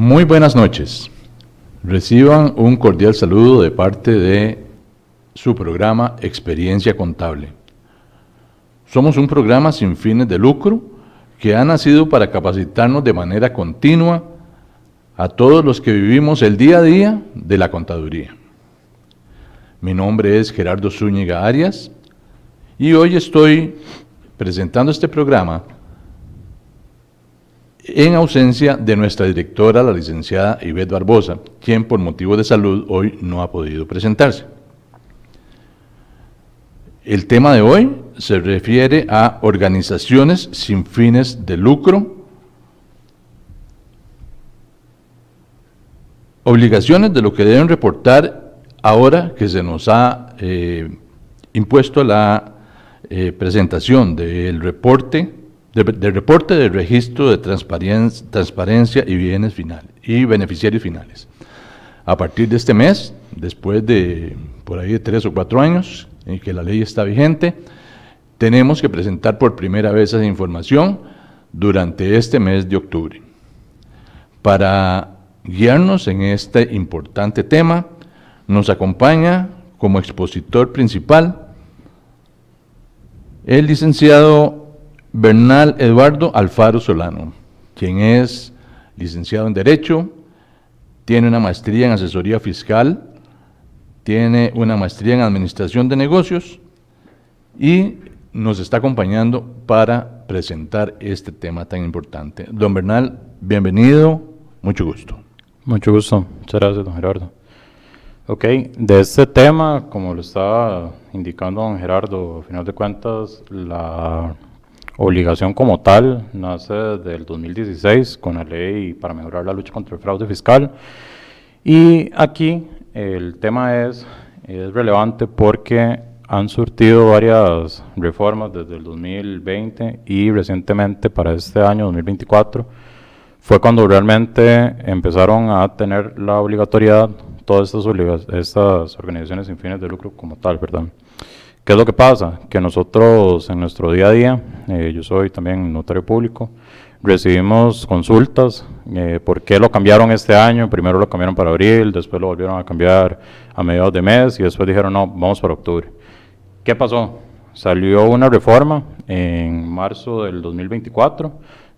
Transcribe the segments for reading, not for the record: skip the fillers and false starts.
Muy buenas noches. Reciban un cordial saludo de parte de su programa Experiencia Contable. Somos un programa sin fines de lucro que ha nacido para capacitarnos de manera continua a todos los que vivimos el día a día de la contaduría. Mi nombre es Gerardo Zúñiga Arias y hoy estoy presentando este programa en ausencia de nuestra directora, la licenciada Ivette Barbosa, quien por motivos de salud hoy no ha podido presentarse. El tema de hoy se refiere a organizaciones sin fines de lucro, obligaciones de lo que deben reportar ahora que se nos ha impuesto la presentación del reporte del registro de transparencia y bienes finales y beneficiarios finales. A partir de este mes, después de por ahí de 3 o 4 años en que la ley está vigente, tenemos que presentar por primera vez esa información durante este mes de octubre. Para guiarnos en este importante tema, nos acompaña como expositor principal el licenciado Bernal Eduardo Alfaro Solano, quien es licenciado en Derecho, tiene una maestría en Asesoría Fiscal, tiene una maestría en Administración de Negocios y nos está acompañando para presentar este tema tan importante. Don Bernal, bienvenido, mucho gusto. Mucho gusto, muchas gracias, don Gerardo. Ok, de este tema, como lo estaba indicando don Gerardo, a final de cuentas, la obligación como tal nace desde el 2016 con la ley para mejorar la lucha contra el fraude fiscal. Y aquí el tema es relevante porque han surtido varias reformas desde el 2020 y recientemente para este año 2024 fue cuando realmente empezaron a tener la obligatoriedad todas estas organizaciones sin fines de lucro como tal, ¿verdad? ¿Qué es lo que pasa? Que nosotros en nuestro día a día, yo soy también notario público, recibimos consultas, ¿por qué lo cambiaron este año? Primero lo cambiaron para abril, después lo volvieron a cambiar a mediados de mes y después dijeron no, vamos para octubre. ¿Qué pasó? Salió una reforma en marzo del 2024,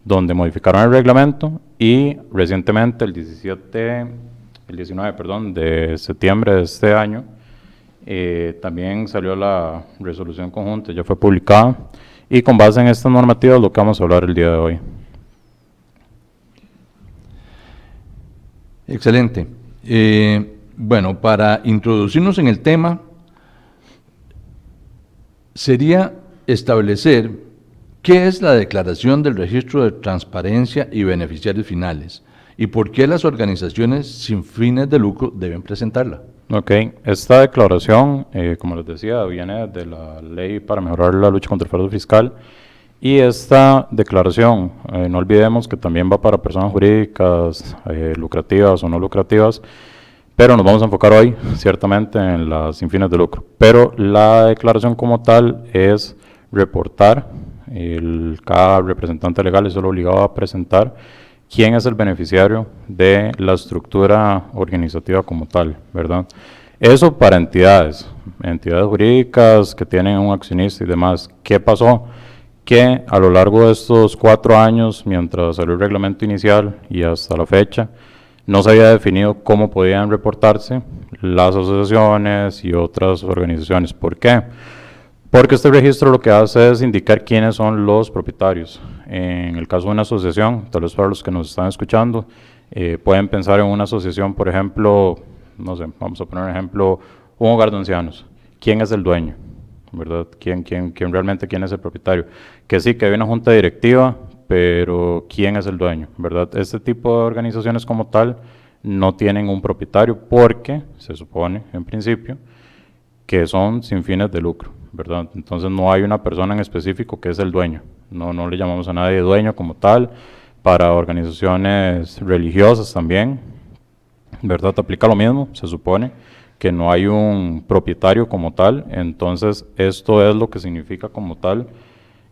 donde modificaron el reglamento y recientemente el 19 de septiembre de este año, también salió la resolución conjunta, ya fue publicada, y con base en estas normativas lo que vamos a hablar el día de hoy. Excelente. Bueno, para introducirnos en el tema, sería establecer qué es la declaración del registro de transparencia y beneficiarios finales y por qué las organizaciones sin fines de lucro deben presentarla. Ok, esta declaración, como les decía, viene de la ley para mejorar la lucha contra el fraude fiscal y esta declaración, no olvidemos que también va para personas jurídicas, lucrativas o no lucrativas, pero nos vamos a enfocar hoy ciertamente en las sin fines de lucro. Pero la declaración como tal es reportar, cada representante legal es solo obligado a presentar quién es el beneficiario de la estructura organizativa como tal, ¿verdad? Eso para entidades jurídicas que tienen un accionista y demás. ¿Qué pasó? Que a lo largo de estos 4 años, mientras salió el reglamento inicial y hasta la fecha, no se había definido cómo podían reportarse las asociaciones y otras organizaciones. ¿Por qué? Porque este registro lo que hace es indicar quiénes son los propietarios. En el caso de una asociación, tal vez para los que nos están escuchando, pueden pensar en una asociación, por ejemplo, no sé, vamos a poner un ejemplo, un hogar de ancianos. ¿Quién es el dueño? ¿Verdad? ¿Quién realmente quién es el propietario? Que sí, que hay una junta directiva, pero ¿quién es el dueño? ¿Verdad? Este tipo de organizaciones como tal no tienen un propietario porque se supone, en principio, que son sin fines de lucro, ¿verdad? Entonces no hay una persona en específico que es el dueño, no le llamamos a nadie dueño como tal. Para organizaciones religiosas también, ¿verdad? Aplica lo mismo, se supone que no hay un propietario como tal. Entonces esto es lo que significa como tal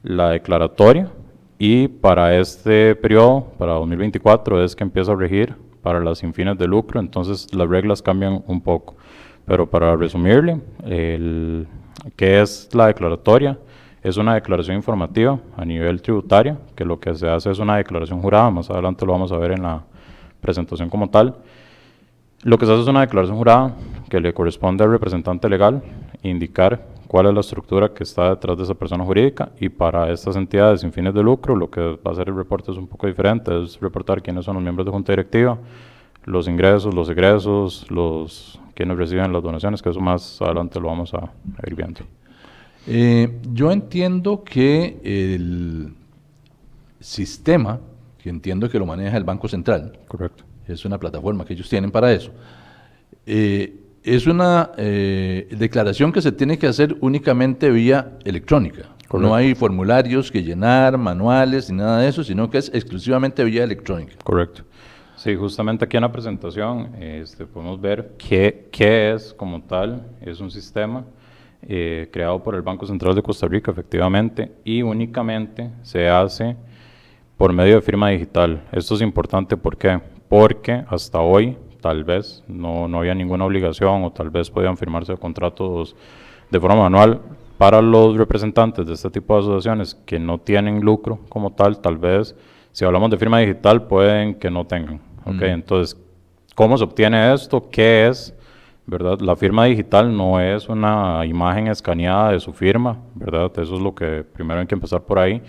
la declaratoria, y para este periodo, para 2024, es que empieza a regir para las sin fines de lucro. Entonces las reglas cambian un poco, pero para resumirle, ¿qué es la declaratoria? Es una declaración informativa a nivel tributario, que lo que se hace es una declaración jurada. Más adelante lo vamos a ver en la presentación como tal. Lo que se hace es una declaración jurada que le corresponde al representante legal indicar cuál es la estructura que está detrás de esa persona jurídica, y para estas entidades sin fines de lucro lo que va a hacer el reporte es un poco diferente, es reportar quiénes son los miembros de junta directiva, los ingresos, los egresos, quienes reciben las donaciones, que eso más adelante lo vamos a ir viendo. Yo entiendo que el sistema, que entiendo que lo maneja el Banco Central, correcto, es una plataforma que ellos tienen para eso, es una declaración que se tiene que hacer únicamente vía electrónica. Correcto. No hay formularios que llenar, manuales, ni nada de eso, sino que es exclusivamente vía electrónica. Correcto. Sí, justamente aquí en la presentación podemos ver qué es como tal. Es un sistema creado por el Banco Central de Costa Rica, efectivamente, y únicamente se hace por medio de firma digital. Esto es importante, ¿por qué? Porque hasta hoy tal vez no había ninguna obligación, o tal vez podían firmarse contratos de forma manual. Para los representantes de este tipo de asociaciones que no tienen lucro como tal vez, si hablamos de firma digital, pueden que no tengan. Okay, entonces, ¿cómo se obtiene esto? ¿Qué es? ¿Verdad? La firma digital no es una imagen escaneada de su firma, ¿verdad? Eso es lo que primero hay que empezar por ahí.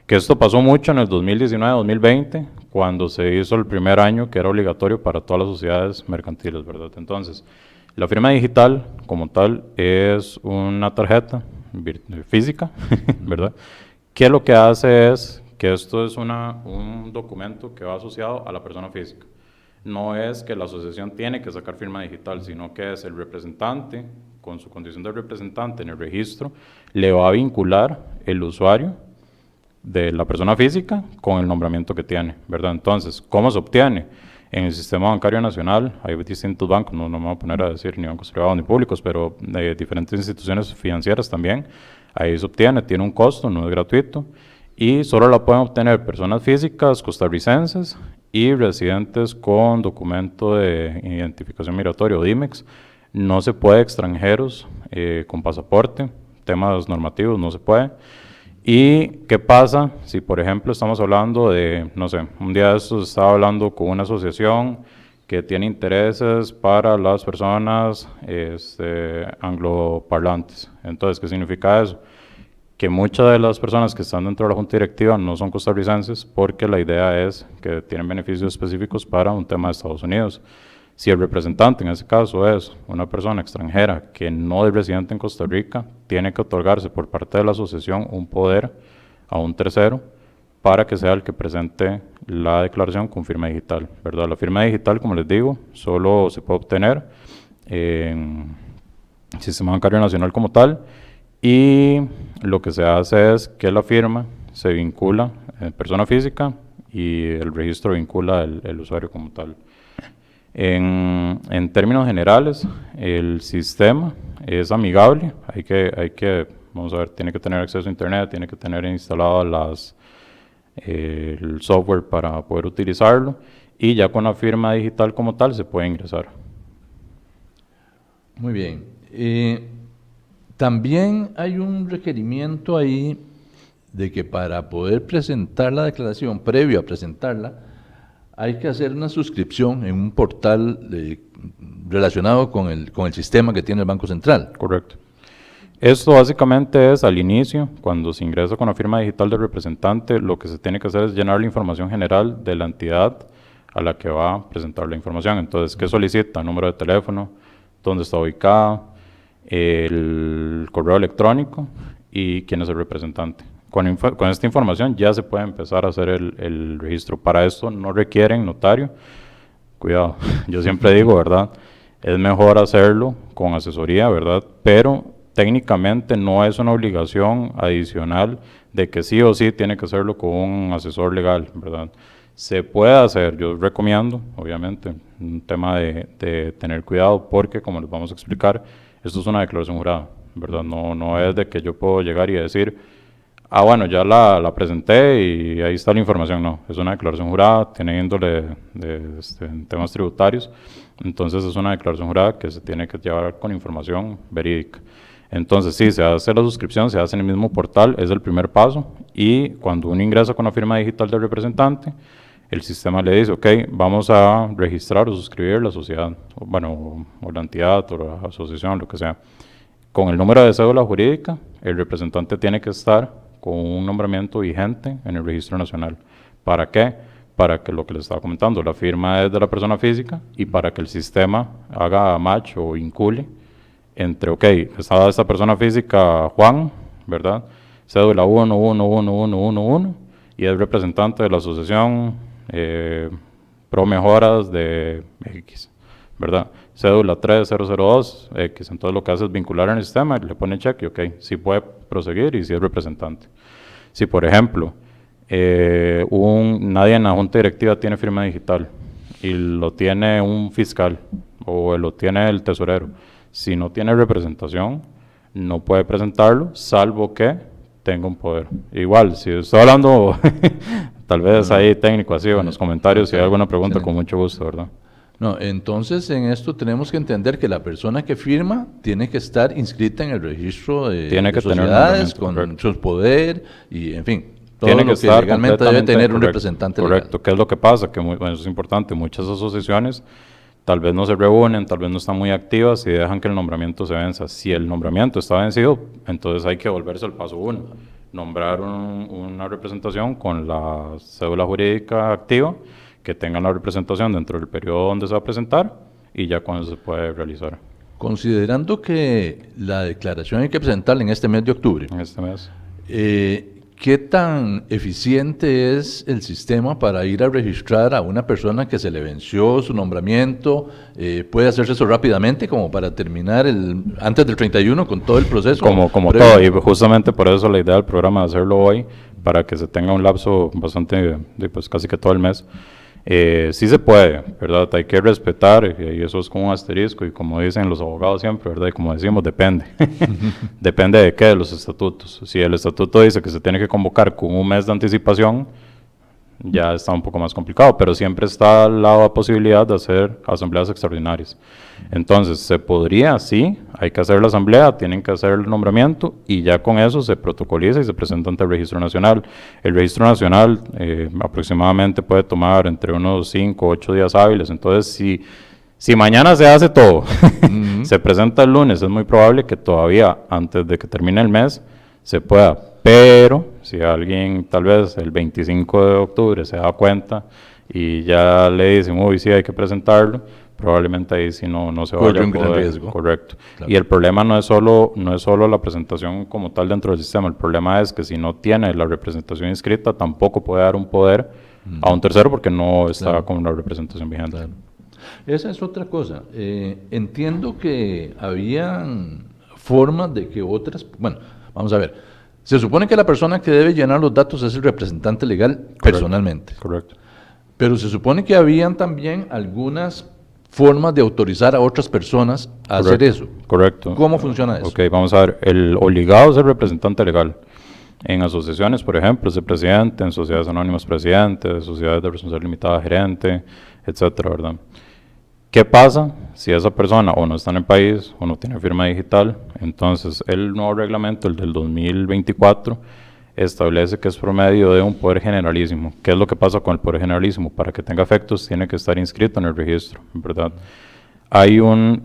Que esto pasó mucho en el 2019-2020, cuando se hizo el primer año que era obligatorio para todas las sociedades mercantiles, ¿verdad? Entonces, la firma digital como tal es una tarjeta física, ¿verdad? Que lo que hace es que esto es un documento que va asociado a la persona física. No es que la asociación tiene que sacar firma digital, sino que es el representante, con su condición de representante en el registro, le va a vincular el usuario de la persona física con el nombramiento que tiene, ¿verdad? Entonces, ¿cómo se obtiene? En el sistema bancario nacional hay distintos bancos, no me voy a poner a decir ni bancos privados ni públicos, pero diferentes instituciones financieras también. Ahí se obtiene, tiene un costo, no es gratuito, y solo la pueden obtener personas físicas costarricenses y residentes con documento de identificación migratoria o DIMEX. No se puede extranjeros con pasaporte, temas normativos no se puede. ¿Y qué pasa si, por ejemplo, estamos hablando de, no sé, un día de estos estaba hablando con una asociación que tiene intereses para las personas angloparlantes? Entonces, ¿qué significa eso? Que muchas de las personas que están dentro de la junta directiva no son costarricenses, porque la idea es que tienen beneficios específicos para un tema de Estados Unidos. Si el representante, en ese caso, es una persona extranjera que no es residente en Costa Rica, tiene que otorgarse por parte de la asociación un poder a un tercero para que sea el que presente la declaración con firma digital, ¿verdad? La firma digital, como les digo, solo se puede obtener en el Sistema Bancario Nacional como tal, y lo que se hace es que la firma se vincula en persona física y el registro vincula el usuario como tal. En términos generales, el sistema es amigable, vamos a ver, tiene que tener acceso a internet, tiene que tener instalado el software para poder utilizarlo, y ya con la firma digital como tal se puede ingresar. Muy bien. También hay un requerimiento ahí de que para poder presentar la declaración, previo a presentarla, hay que hacer una suscripción en un portal relacionado con el sistema que tiene el Banco Central. Correcto. Esto básicamente es al inicio, cuando se ingresa con la firma digital del representante, lo que se tiene que hacer es llenar la información general de la entidad a la que va a presentar la información. Entonces, ¿qué solicita? Número de teléfono, dónde está ubicada, el correo electrónico y quién es el representante. Con esta información ya se puede empezar a hacer el registro. Para esto no requieren notario. Cuidado, yo siempre digo, ¿verdad? Es mejor hacerlo con asesoría, ¿verdad? Pero técnicamente no es una obligación adicional de que sí o sí tiene que hacerlo con un asesor legal, ¿verdad? Se puede hacer, yo recomiendo, obviamente, un tema de tener cuidado, porque como les vamos a explicar, esto es una declaración jurada, ¿verdad? No es de que yo puedo llegar y decir, bueno, ya la presenté y ahí está la información. No, es una declaración jurada, tiene índole de temas tributarios, entonces es una declaración jurada que se tiene que llevar con información verídica. Entonces sí, se hace la suscripción, se hace en el mismo portal, es el primer paso, y cuando uno ingresa con la firma digital del representante, el sistema le dice, ok, vamos a registrar o suscribir la sociedad, o la entidad o la asociación, lo que sea. Con el número de cédula jurídica, el representante tiene que estar con un nombramiento vigente en el registro nacional. ¿Para qué? Para que lo que les estaba comentando, la firma es de la persona física y para que el sistema haga match o vincule entre, ok, está esta persona física, Juan, ¿verdad? Cédula 111111 y es representante de la asociación Pro Mejoras de X, ¿verdad? Cédula 3002 X, entonces lo que hace es vincular en el sistema y le pone check y ok, si puede proseguir y si es representante. Si por ejemplo, nadie en la junta directiva tiene firma digital y lo tiene un fiscal o lo tiene el tesorero, si no tiene representación, no puede presentarlo, salvo que tenga un poder. Igual, si estoy hablando, tal vez ahí técnico, así, en los comentarios, si hay alguna pregunta, con mucho gusto, ¿verdad? No, entonces en esto tenemos que entender que la persona que firma tiene que estar inscrita en el registro de sociedades, con su poder y, en fin, todo tiene lo que estar legalmente debe tener un representante legal. Correcto. ¿Qué es lo que pasa? Que eso es importante. Muchas asociaciones tal vez no se reúnen, tal vez no están muy activas y dejan que el nombramiento se venza. Si el nombramiento está vencido, entonces hay que volverse al paso 1. Nombrar una representación con la cédula jurídica activa, que tengan la representación dentro del periodo donde se va a presentar y ya con eso se puede realizar. Considerando que la declaración hay que presentarla en este mes de octubre. En este mes. ¿Qué tan eficiente es el sistema para ir a registrar a una persona que se le venció su nombramiento? ¿Puede hacerse eso rápidamente como para terminar antes del 31 con todo el proceso? Como todo, y justamente por eso la idea del programa de hacerlo hoy, para que se tenga un lapso bastante, pues casi que todo el mes. Sí se puede, ¿verdad? Hay que respetar, y eso es como un asterisco, y como dicen los abogados siempre, ¿verdad? Y como decimos, depende. Depende de qué, de los estatutos. Si el estatuto dice que se tiene que convocar con un mes de anticipación, ya está un poco más complicado, pero siempre está al lado la posibilidad de hacer asambleas extraordinarias. Entonces, se podría, sí, hay que hacer la asamblea, tienen que hacer el nombramiento y ya con eso se protocoliza y se presenta ante el Registro Nacional. El Registro Nacional aproximadamente puede tomar entre unos 5 o 8 días hábiles, entonces si mañana se hace todo, se presenta el lunes, es muy probable que todavía antes de que termine el mes se pueda, pero si alguien tal vez el 25 de octubre se da cuenta y ya le dicen, uy, sí, hay que presentarlo, probablemente ahí sí no se vaya a poder. Riesgo. Correcto. Claro. Y el problema no es solo la presentación como tal dentro del sistema, el problema es que si no tiene la representación inscrita, tampoco puede dar un poder a un tercero porque no está con una representación vigente. Claro. Esa es otra cosa. Entiendo que habían formas de que otras... Bueno, vamos a ver. Se supone que la persona que debe llenar los datos es el representante legal. Correcto. Personalmente. Correcto. Pero se supone que habían también algunas formas de autorizar a otras personas a hacer eso. Correcto. ¿Cómo funciona eso? Ok, vamos a ver. El obligado es el representante legal. En asociaciones, por ejemplo, es el presidente, en sociedades anónimas presidente, sociedades de responsabilidad limitada gerente, etcétera, ¿verdad? ¿Qué pasa si esa persona o no está en el país o no tiene firma digital? Entonces, el nuevo reglamento, el del 2024, establece que es por medio de un poder generalísimo. ¿Qué es lo que pasa con el poder generalísimo? Para que tenga efectos, tiene que estar inscrito en el registro, ¿verdad?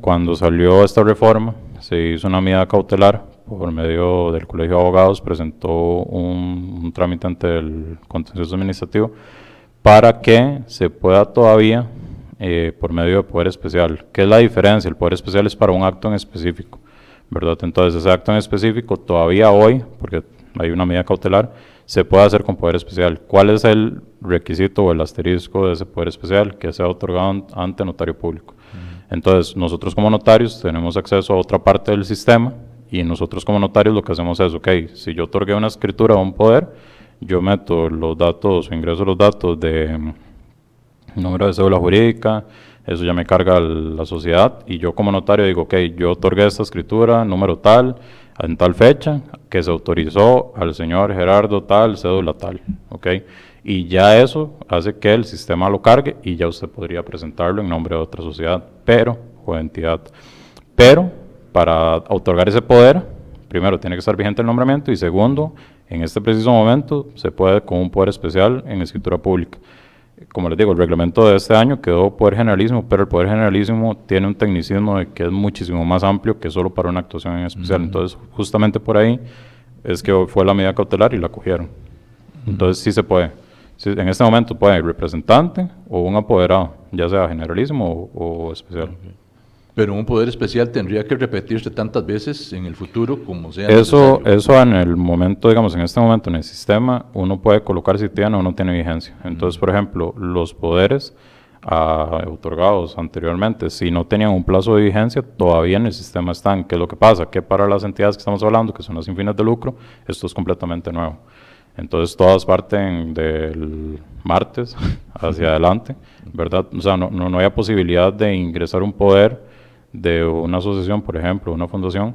Cuando salió esta reforma, se hizo una medida cautelar por medio del Colegio de Abogados, presentó un trámite ante el contencioso administrativo para que se pueda todavía, por medio de poder especial. ¿Qué es la diferencia? El poder especial es para un acto en específico, ¿verdad? Entonces, ese acto en específico todavía hoy, porque hay una medida cautelar, se puede hacer con poder especial. ¿Cuál es el requisito o el asterisco de ese poder especial? Que sea otorgado ante notario público. Entonces, nosotros como notarios tenemos acceso a otra parte del sistema y nosotros como notarios lo que hacemos es, ok, si yo otorgué una escritura o un poder, yo meto los datos, ingreso los datos de número de cédula jurídica, eso ya me carga la sociedad y yo como notario digo, ok, yo otorgué esta escritura, número tal, en tal fecha, que se autorizó al señor Gerardo tal, cédula tal, ok, y ya eso hace que el sistema lo cargue y ya usted podría presentarlo en nombre de otra sociedad, o entidad, pero para otorgar ese poder, primero tiene que estar vigente el nombramiento y segundo, en este preciso momento se puede con un poder especial en escritura pública. como les digo, el reglamento de este año quedó Poder Generalísimo, pero el Poder Generalísimo tiene un tecnicismo de que es muchísimo más amplio que solo para una actuación en especial. Entonces, justamente por ahí es que fue la medida cautelar y la cogieron. Entonces, sí se puede. Sí, en este momento puede representante o un apoderado, ya sea generalísimo o especial. Pero un poder especial tendría que repetirse tantas veces en el futuro como sea Eso necesario. en el momento, digamos, en este momento en el sistema, uno puede colocar si tiene o no tiene vigencia. Entonces, por ejemplo, los poderes otorgados anteriormente, si no tenían un plazo de vigencia, todavía en el sistema están. ¿Qué es lo que pasa? Que para las entidades que estamos hablando, que son las sin fines de lucro, esto es completamente nuevo. Entonces, todas parten del martes hacia adelante, ¿verdad? O sea, no hay posibilidad de ingresar un poder de una asociación, por ejemplo, una fundación,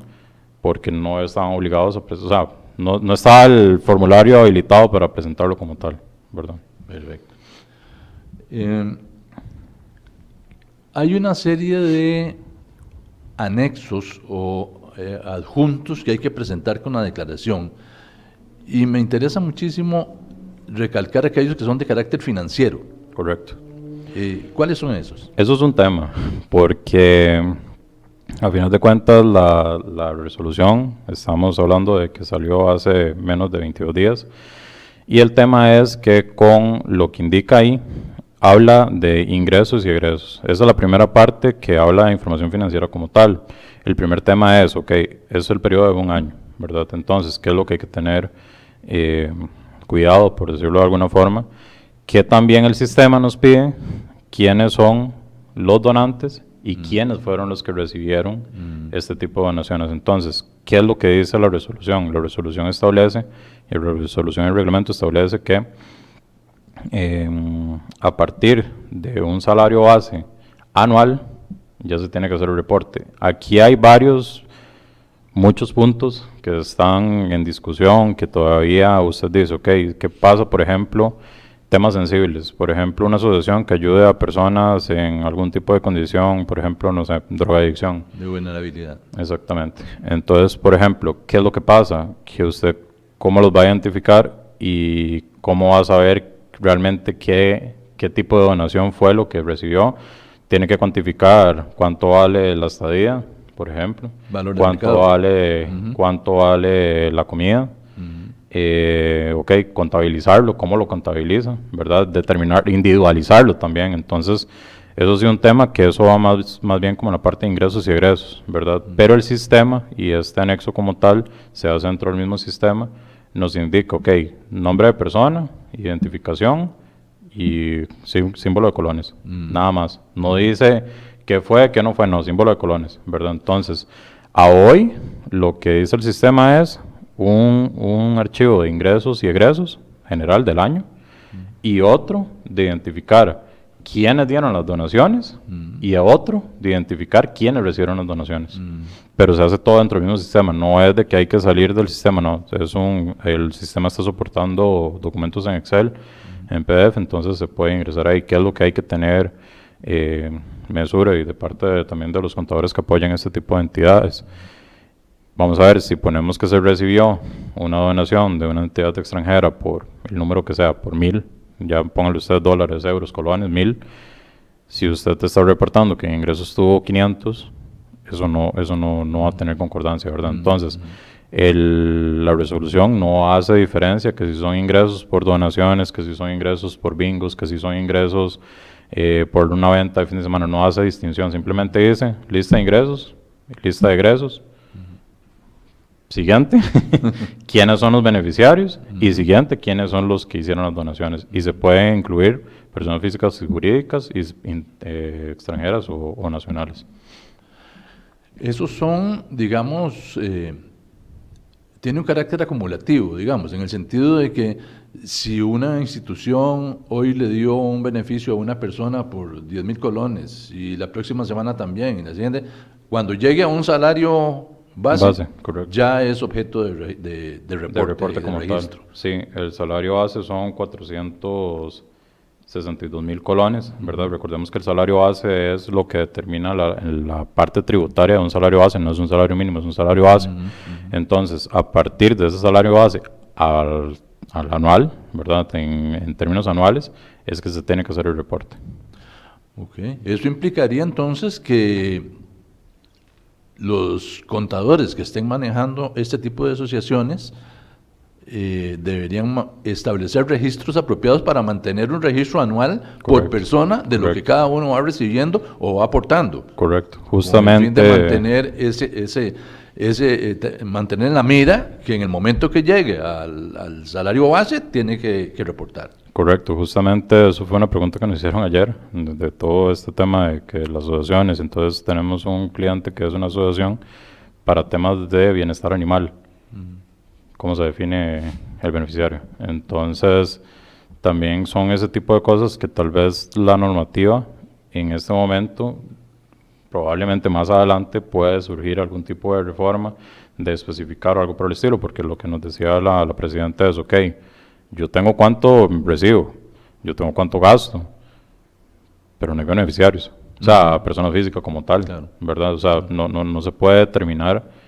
porque no estaban obligados a presentar, o sea, no estaba el formulario habilitado para presentarlo como tal, ¿verdad? Perfecto. Hay una serie de anexos o adjuntos que hay que presentar con la declaración y me interesa muchísimo recalcar aquellos que son de carácter financiero. Correcto. ¿Cuáles son esos? Eso es un tema, porque a final de cuentas la resolución, estamos hablando de que salió hace menos de 22 días, y el tema es que con lo que indica ahí, habla de ingresos y egresos. Esa es la primera parte que habla de información financiera como tal. El primer tema es, ok, es el periodo de un año, ¿verdad? Entonces, ¿qué es lo que hay que tener cuidado, por decirlo de alguna forma? Que también el sistema nos pide quiénes son los donantes y quiénes fueron los que recibieron este tipo de donaciones. Entonces, ¿qué es lo que dice la resolución? La resolución establece, y la resolución del reglamento establece que a partir de un salario base anual, ya se tiene que hacer el reporte. Aquí hay muchos puntos que están en discusión, que todavía usted dice, ok, ¿qué pasa, por ejemplo, temas sensibles? Por ejemplo, una asociación que ayude a personas en algún tipo de condición, por ejemplo, no sé, drogadicción. De vulnerabilidad. Exactamente. Entonces, por ejemplo, ¿qué es lo que pasa? Que usted, ¿cómo los va a identificar y cómo va a saber realmente qué tipo de donación fue lo que recibió? Tiene que cuantificar cuánto vale la estadía, por ejemplo, Valor de mercado. cuánto vale la comida, ok, contabilizarlo, cómo lo contabiliza, ¿verdad? Determinar, individualizarlo también. Entonces, eso sí es un tema que eso va más bien como en la parte de ingresos y egresos, ¿verdad? Pero el sistema y este anexo como tal se hace dentro del mismo sistema, nos indica, ok, nombre de persona, identificación y símbolo de colones, nada más. No dice qué fue, qué no fue, no, símbolo de colones, ¿verdad? Entonces, a hoy lo que dice el sistema es un archivo de ingresos y egresos general del año y otro de identificar quiénes dieron las donaciones y a otro de identificar quiénes recibieron las donaciones. Pero se hace todo dentro del mismo sistema, no es de que hay que salir del sistema, no. El sistema está soportando documentos en Excel, en PDF, entonces se puede ingresar ahí. ¿Qué es lo que hay que tener mesura y de parte también de los contadores que apoyan este tipo de entidades? Vamos a ver, si ponemos que se recibió una donación de una entidad extranjera por el número que sea, por 1000, ya pónganle usted dólares, euros, colones, 1000. Si usted te está reportando que en ingresos tuvo 500, eso no va a tener concordancia, ¿verdad? Entonces, la resolución no hace diferencia que si son ingresos por donaciones, que si son ingresos por bingos, que si son ingresos por una venta de fin de semana, no hace distinción, simplemente dice lista de ingresos, lista de egresos. Siguiente, quiénes son los beneficiarios y siguiente, quiénes son los que hicieron las donaciones. Y se pueden incluir personas físicas y jurídicas y extranjeras o nacionales. Esos son, digamos, tiene un carácter acumulativo, digamos, en el sentido de que si una institución hoy le dio un beneficio a una persona por 10,000 colones y la próxima semana también, y la siguiente, cuando llegue a un salario base, ya es objeto de reporte como registro. Tal. Sí, el salario base son 462,000 colones, ¿verdad? Recordemos que el salario base es lo que determina la parte tributaria de un salario base, no es un salario mínimo, es un salario base. Entonces, a partir de ese salario base, al anual, ¿verdad? En términos anuales, es que se tiene que hacer el reporte. Ok. Eso implicaría entonces que los contadores que estén manejando este tipo de asociaciones deberían establecer registros apropiados para mantener un registro anual por persona de lo que cada uno va recibiendo o va aportando. Correcto, justamente. Con el fin de mantener mantener en la mira que en el momento que llegue al salario base tiene que reportar. Correcto, justamente eso fue una pregunta que nos hicieron ayer, de todo este tema de que las asociaciones, entonces tenemos un cliente que es una asociación para temas de bienestar animal. ¿Cómo se define el beneficiario? Entonces, también son ese tipo de cosas que tal vez la normativa en este momento, probablemente más adelante puede surgir algún tipo de reforma de especificar o algo por el estilo, porque lo que nos decía la presidenta es, ok, yo tengo cuánto recibo, yo tengo cuánto gasto, pero no hay beneficiarios, o sea, persona física como tal, claro. ¿Verdad? O sea, no se puede determinar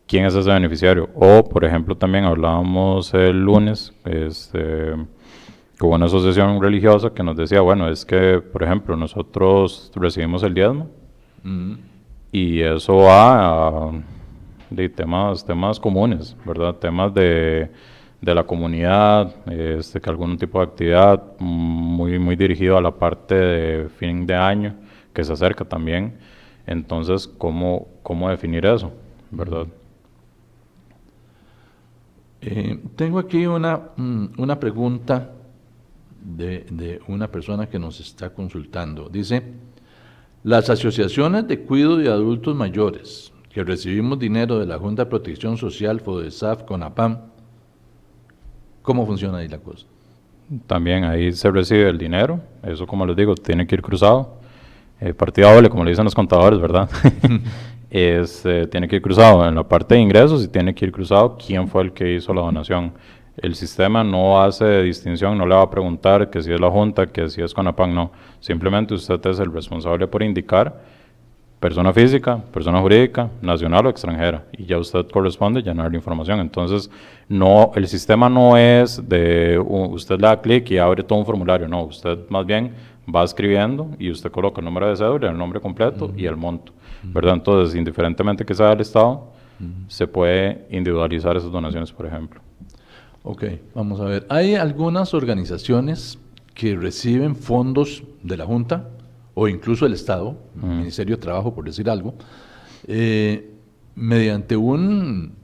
quién es ese beneficiario. O, por ejemplo, también hablábamos el lunes con una asociación religiosa que nos decía, bueno, es que, por ejemplo, nosotros recibimos el diezmo y eso va a de temas comunes, ¿verdad? Temas de la comunidad, que algún tipo de actividad muy dirigido a la parte de fin de año que se acerca también. Entonces, ¿cómo definir eso, verdad? Tengo aquí una pregunta de una persona que nos está consultando. Dice, las asociaciones de cuidado de adultos mayores que recibimos dinero de la Junta de Protección Social, FODESAF, CONAPAM, ¿cómo funciona ahí la cosa? También ahí se recibe el dinero, eso como les digo, tiene que ir cruzado, partida doble, como le dicen los contadores, ¿verdad? Tiene que ir cruzado en la parte de ingresos y tiene que ir cruzado quién fue el que hizo la donación. El sistema no hace distinción, no le va a preguntar que si es la Junta, que si es CONAPAM, no. Simplemente usted es el responsable por indicar persona física, persona jurídica, nacional o extranjera, y ya usted corresponde llenar la información. Entonces, el sistema no es de usted le da clic y abre todo un formulario, no, usted más bien va escribiendo y usted coloca el número de cédula, el nombre completo y el monto, ¿verdad? Entonces, indiferentemente que sea del Estado, se puede individualizar esas donaciones, por ejemplo. Ok, vamos a ver. Hay algunas organizaciones que reciben fondos de la Junta o incluso el Estado, el Ministerio de Trabajo, por decir algo, mediante un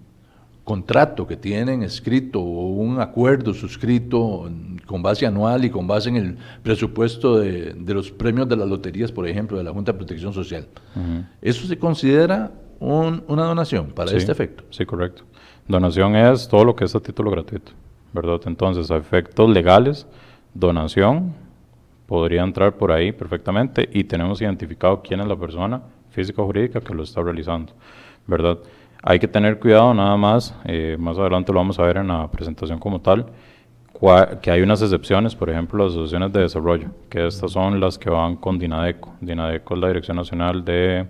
contrato que tienen escrito o un acuerdo suscrito con base anual y con base en el presupuesto de los premios de las loterías, por ejemplo, de la Junta de Protección Social. ¿Eso se considera una donación para este efecto? Sí, correcto. Donación es todo lo que es a título gratuito, ¿verdad? Entonces, a efectos legales, donación podría entrar por ahí perfectamente y tenemos identificado quién es la persona física o jurídica que lo está realizando, ¿verdad? Hay que tener cuidado nada más, más adelante lo vamos a ver en la presentación como tal, que hay unas excepciones, por ejemplo, las asociaciones de desarrollo, que estas son las que van con DINADECO. DINADECO es la Dirección Nacional de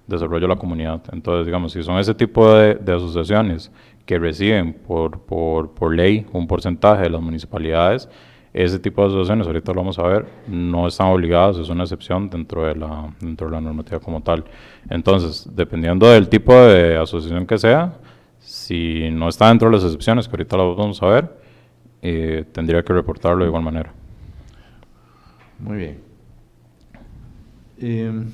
Desarrollo de la Comunidad. Entonces, digamos, si son ese tipo de asociaciones que reciben por ley un porcentaje de las municipalidades, ese tipo de asociaciones, ahorita lo vamos a ver, no están obligadas, es una excepción dentro de la normativa como tal. Entonces, dependiendo del tipo de asociación que sea, si no está dentro de las excepciones, que ahorita lo vamos a ver, tendría que reportarlo de igual manera. Muy bien.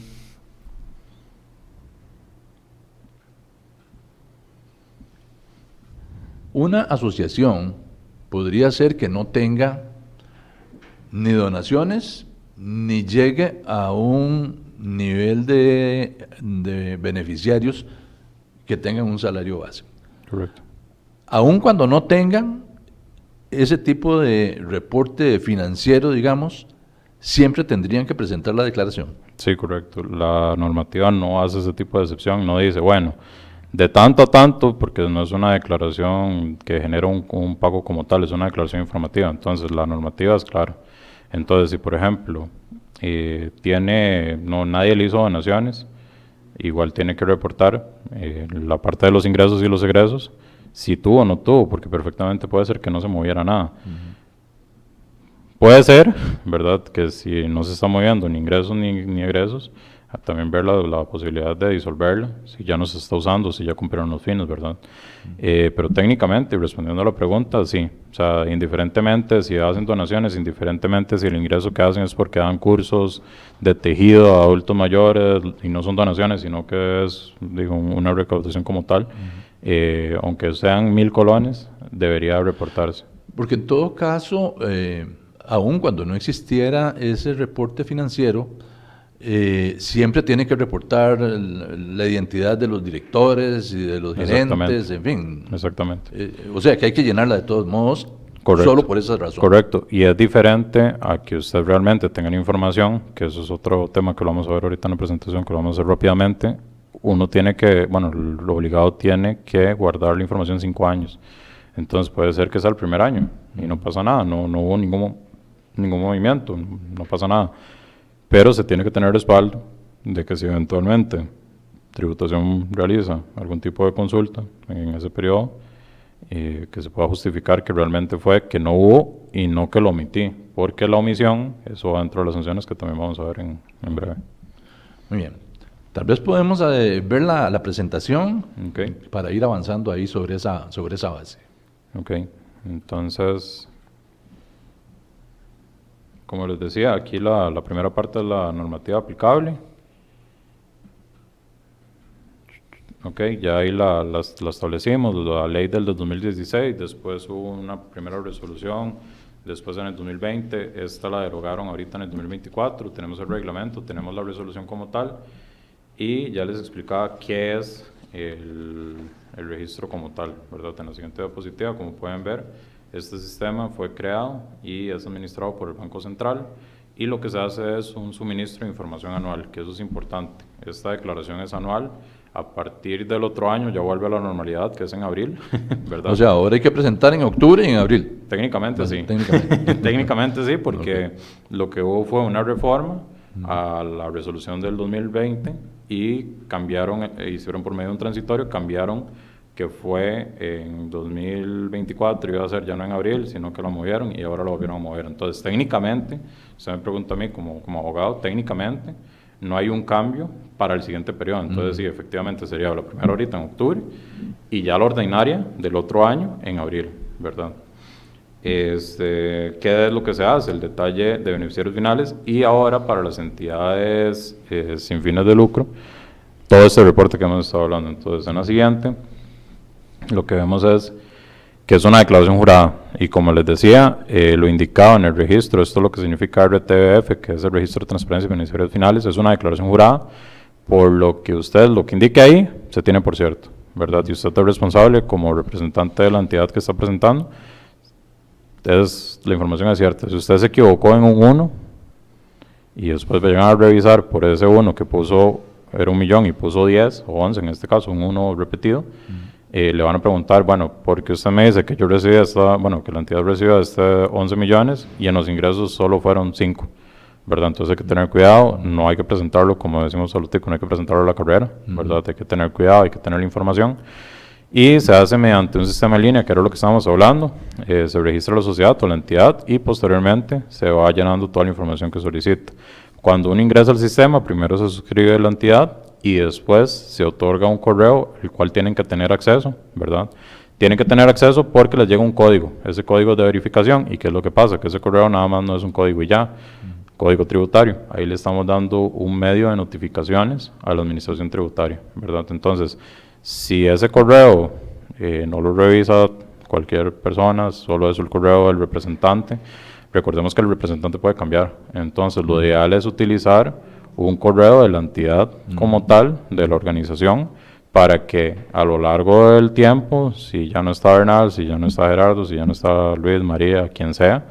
Una asociación podría ser que no tenga ni donaciones, ni llegue a un nivel de beneficiarios que tengan un salario base. Correcto. Aun cuando no tengan ese tipo de reporte financiero, digamos, siempre tendrían que presentar la declaración. Sí, correcto. La normativa no hace ese tipo de excepción, no dice, bueno, de tanto a tanto, porque no es una declaración que genera un pago como tal, es una declaración informativa. Entonces, la normativa es clara. Entonces, si por ejemplo, nadie le hizo donaciones, igual tiene que reportar la parte de los ingresos y los egresos, si tuvo o no tuvo, porque perfectamente puede ser que no se moviera nada. Puede ser, ¿verdad?, que si no se está moviendo ni ingresos ni egresos, también ver la posibilidad de disolverla, si ya no se está usando, si ya cumplieron los fines, ¿verdad? Pero técnicamente, respondiendo a la pregunta, sí. O sea, indiferentemente si hacen donaciones, indiferentemente si el ingreso que hacen es porque dan cursos de tejido a adultos mayores y no son donaciones, sino que es, digo, una recaudación como tal, aunque sean 1,000 colones, debería reportarse. Porque en todo caso, aun cuando no existiera ese reporte financiero, siempre tiene que reportar la identidad de los directores y de los gerentes, en fin. Exactamente. O sea, que hay que llenarla de todos modos, Correcto. solo por esa razón. Correcto, y es diferente a que usted realmente tenga la información, que eso es otro tema que lo vamos a ver ahorita en la presentación, que lo vamos a hacer rápidamente. Uno tiene que, bueno, lo obligado tiene que guardar la información 5 años. Entonces puede ser que sea el primer año y no pasa nada, no hubo ningún movimiento, no pasa nada. Pero se tiene que tener respaldo de que si eventualmente tributación realiza algún tipo de consulta en ese periodo, que se pueda justificar que realmente fue que no hubo y no que lo omití, porque la omisión, eso va dentro de las sanciones que también vamos a ver en breve. Muy bien. Tal vez podemos ver la presentación, Okay. Para ir avanzando ahí sobre esa base. Ok, entonces, como les decía, aquí la primera parte es la normativa aplicable. Ok, ya ahí la establecimos, la ley del 2016, después hubo una primera resolución, después en el 2020, esta la derogaron ahorita en el 2024, tenemos el reglamento, tenemos la resolución como tal, y ya les explicaba qué es el registro como tal, ¿verdad? En la siguiente diapositiva, como pueden ver, este sistema fue creado y es administrado por el Banco Central, y lo que se hace es un suministro de información anual, que eso es importante. Esta declaración es anual. A partir del otro año ya vuelve a la normalidad, que es en abril, ¿verdad? O sea, ahora hay que presentar en octubre y en abril. Técnicamente sí. Técnicamente. Técnicamente sí, porque lo que hubo fue una reforma a la resolución del 2020 y cambiaron, hicieron por medio de un transitorio, cambiaron que fue en 2024, iba a ser ya no en abril, sino que lo movieron y ahora lo volvieron a mover. Entonces, técnicamente, usted me pregunta a mí como abogado, técnicamente, no hay un cambio para el siguiente periodo. Entonces, sí, efectivamente sería la primera ahorita en octubre y ya la ordinaria del otro año en abril, ¿verdad? ¿Qué es lo que se hace? El detalle de beneficiarios finales y ahora para las entidades sin fines de lucro, todo este reporte que hemos estado hablando. Entonces, en la siguiente, lo que vemos es que es una declaración jurada, y como les decía, lo indicado en el registro, esto es lo que significa RTBF, que es el Registro de Transparencia y Beneficiarios Finales, es una declaración jurada, por lo que usted, lo que indique ahí, se tiene por cierto, ¿verdad? Y usted es responsable como representante de la entidad que está presentando, la información es cierta. Si usted se equivocó en un 1, y después llegan a revisar por ese 1 que puso, era 1,000,000 y puso 10 o 11 en este caso, un 1 repetido, le van a preguntar, bueno, ¿por qué usted me dice que yo recibí que la entidad recibe 11 millones y en los ingresos solo fueron 5? ¿Verdad? Entonces hay que tener cuidado, no hay que presentarlo, como decimos a los ticos, no hay que presentarlo a la carrera, ¿verdad? Hay que tener cuidado, hay que tener la información. Y se hace mediante un sistema en línea, que era lo que estábamos hablando, se registra la sociedad o la entidad y posteriormente se va llenando toda la información que solicita. Cuando uno ingresa al sistema, primero se suscribe la entidad y después se otorga un correo, el cual tienen que tener acceso, ¿verdad? Tienen que tener acceso porque les llega un código, ese código es de verificación. ¿Y qué es lo que pasa? Que ese correo nada más no es un código y ya, código tributario. Ahí le estamos dando un medio de notificaciones a la administración tributaria, ¿verdad? Entonces, si ese correo no lo revisa cualquier persona, solo es el correo del representante, recordemos que el representante puede cambiar. Entonces, lo ideal es utilizar un correo de la entidad como tal, de la organización, para que a lo largo del tiempo, si ya no está Bernal, si ya no está Gerardo, si ya no está Luis, María, quien sea,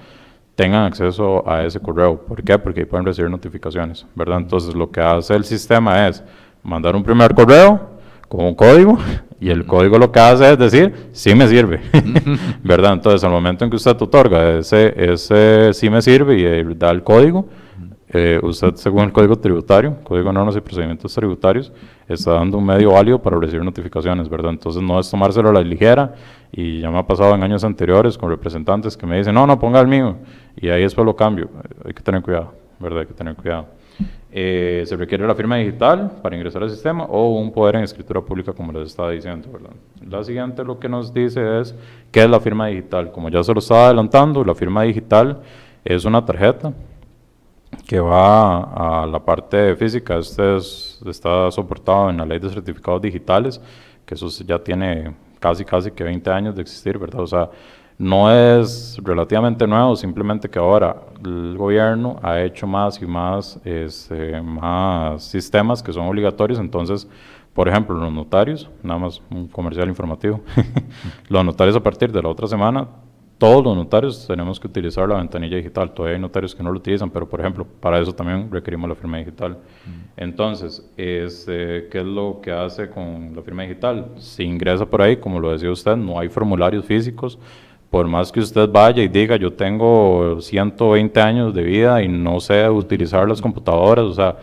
tengan acceso a ese correo. ¿Por qué? Porque ahí pueden recibir notificaciones, ¿verdad? Entonces, lo que hace el sistema es mandar un primer correo con un código, y el código lo que hace es decir, sí me sirve, ¿verdad? Entonces, al momento en que usted otorga ese sí me sirve y da el código, usted, según el Código Tributario, Código de Normas y Procedimientos Tributarios, está dando un medio válido para recibir notificaciones, ¿verdad? Entonces no es tomárselo a la ligera, y ya me ha pasado en años anteriores con representantes que me dicen, no, ponga el mío, y ahí después lo cambio. Hay que tener cuidado, ¿verdad? Hay que tener cuidado. Se requiere la firma digital para ingresar al sistema o un poder en escritura pública, como les estaba diciendo, ¿verdad? La siguiente lo que nos dice es qué es la firma digital. Como ya se lo estaba adelantando, la firma digital es una tarjeta que va a la parte física. Está soportado en la ley de certificados digitales, que eso ya tiene casi que 20 años de existir, ¿verdad? O sea, no es relativamente nuevo, simplemente que ahora el gobierno ha hecho más y más, más sistemas que son obligatorios. Entonces, por ejemplo, los notarios, nada más un comercial informativo, los notarios a partir de la otra semana, todos los notarios tenemos que utilizar la ventanilla digital. Todavía hay notarios que no lo utilizan, pero por ejemplo, para eso también requerimos la firma digital. Entonces, ¿qué es lo que hace con la firma digital? Si ingresa por ahí, como lo decía usted, no hay formularios físicos. Por más que usted vaya y diga, yo tengo 120 años de vida y no sé utilizar las computadoras, o sea,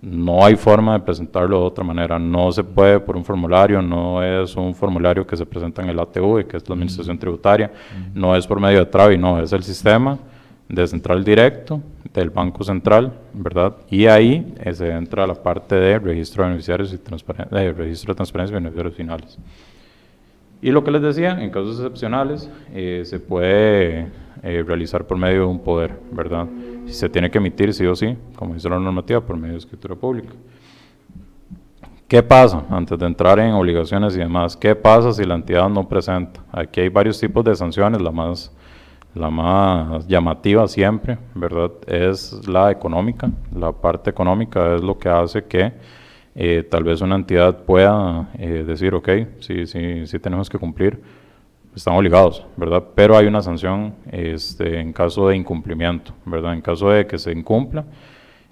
no hay forma de presentarlo de otra manera. No se puede por un formulario, no es un formulario que se presenta en el ATV, que es la Administración Tributaria, no es por medio de Travi, no, es el sistema de central directo del Banco Central, ¿verdad? Y ahí se entra la parte de registro de beneficiarios y registro de transparencia y beneficiarios finales. Y lo que les decía, en casos excepcionales, se puede realizar por medio de un poder, ¿verdad? Si se tiene que emitir sí o sí, como dice la normativa, por medio de escritura pública. ¿Qué pasa antes de entrar en obligaciones y demás? ¿Qué pasa si la entidad no presenta? Aquí hay varios tipos de sanciones. La más llamativa siempre, ¿verdad?, es la económica. La parte económica es lo que hace que tal vez una entidad pueda decir, ok, sí tenemos que cumplir, están obligados, ¿verdad? Pero hay una sanción en caso de incumplimiento, ¿verdad? En caso de que se incumpla,